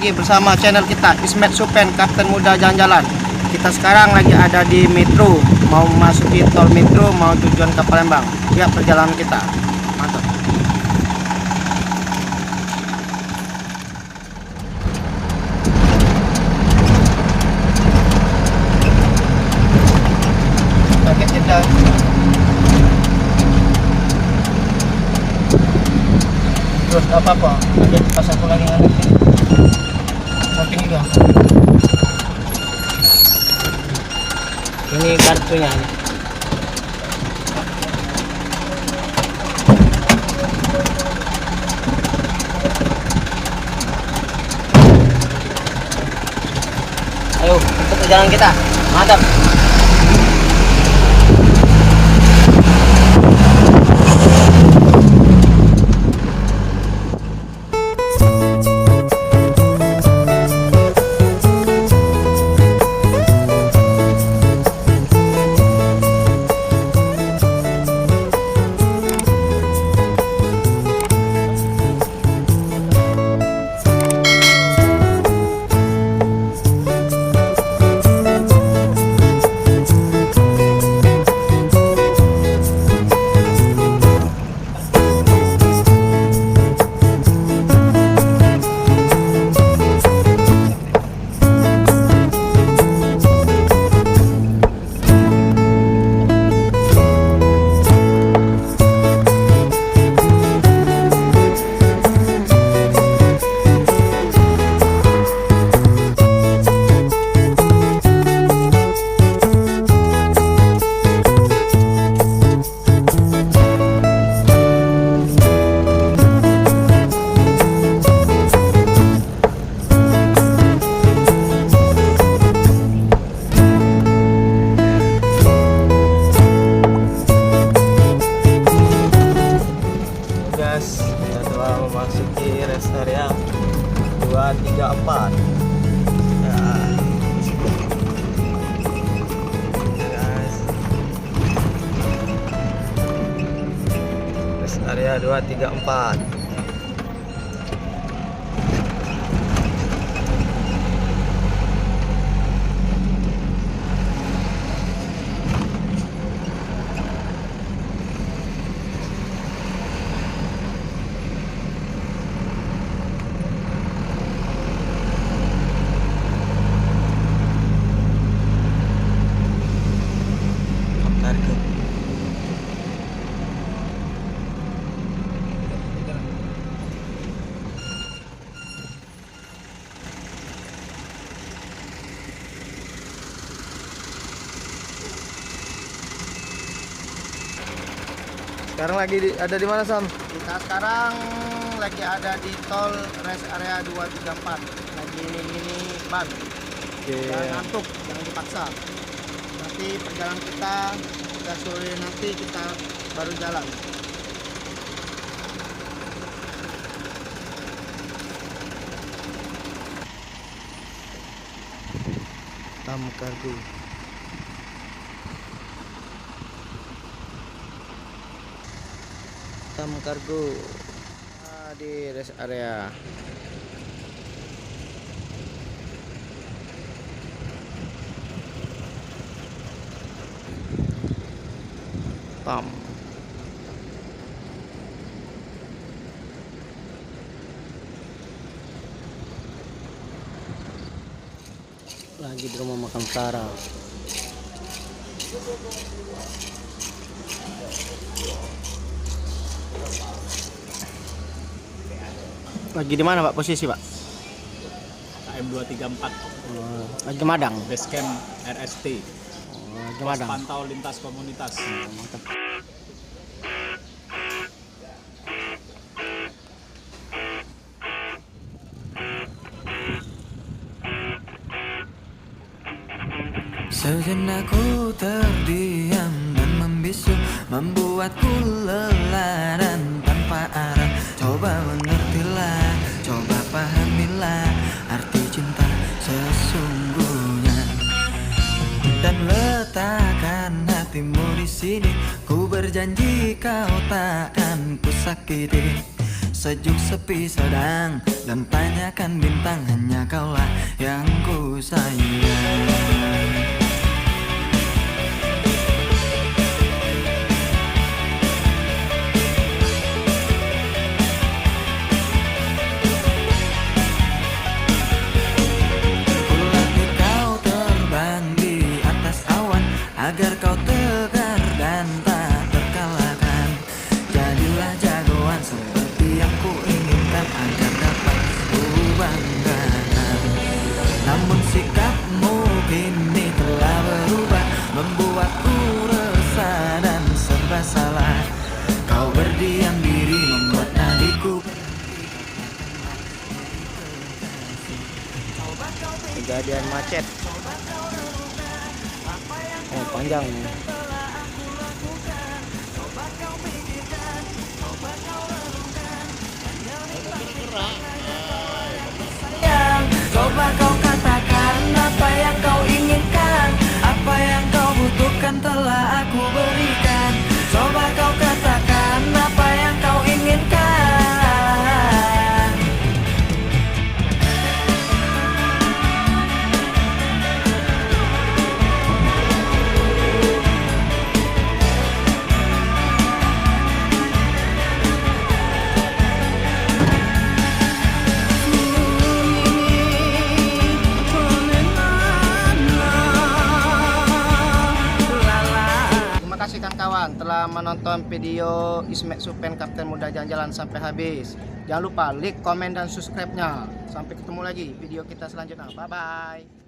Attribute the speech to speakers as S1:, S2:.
S1: lagi bersama channel kita Ismet Supen, Kapten Muda Jalan-Jalan. Kita sekarang lagi ada di Metro, mau masuki tol Metro, mau tujuan ke Palembang. Lihat perjalanan kita, mantap. Kaget kita. Terus apa-apa, ada pas aku lagi ngadep ini. Samping juga. Ini kartunya. Ayo, untuk perjalanan kita. Mantap. Kita telah memasuki rest area 234. Guys, rest area 234. Sekarang lagi ada di mana, Sam? Kita sekarang lagi ada di tol rest area 234. Lagi ini ban. Jangan ngantuk, jangan dipaksa. Nanti perjalanan kita udah sore, nanti kita baru jalan. Tam Kargo. Kargo di rest area. Pam. Lagi di rumah makan Tara. Lagi di mana, Pak, posisi, Pak?
S2: KM 234.
S1: Lagi Madang.
S2: Base Camp RST.
S1: Lagi Madang.
S2: Pantau lintas komunitas.
S1: Mantap.
S3: Sejenak ku terdiam dan membisu, membuatku lelah dan tanpa arah. Coba mengertilah, coba pahamilah arti cinta sesungguhnya. Dan letakkan hatimu di sini. Ku berjanji kau takkan ku sakiti. sejuk sepi sedang, dan tanyakan bintang, hanya kaulah yang ku sayang. Agar kau tegar dan tak terkalahkan, jadilah jagoan seperti yang ku inginkan, agar dapat ku banggakan. Namun sikapmu kini telah berubah, membuatku resah dan serba salah. Kau berdiam diri membuat nadiku.
S1: Kejadian macet. Panjang.
S3: Coba kau katakan apa yang kau inginkan, apa yang kau butuhkan telah aku berikan. Coba kau katakan apa yang kau inginkan.
S1: Terima kasih kawan-kawan telah menonton video Ismet Supen Kapten Muda Jalan-Jalan sampai habis. Jangan lupa like, komen, dan subscribe-nya. Sampai ketemu lagi video kita selanjutnya. Bye-bye.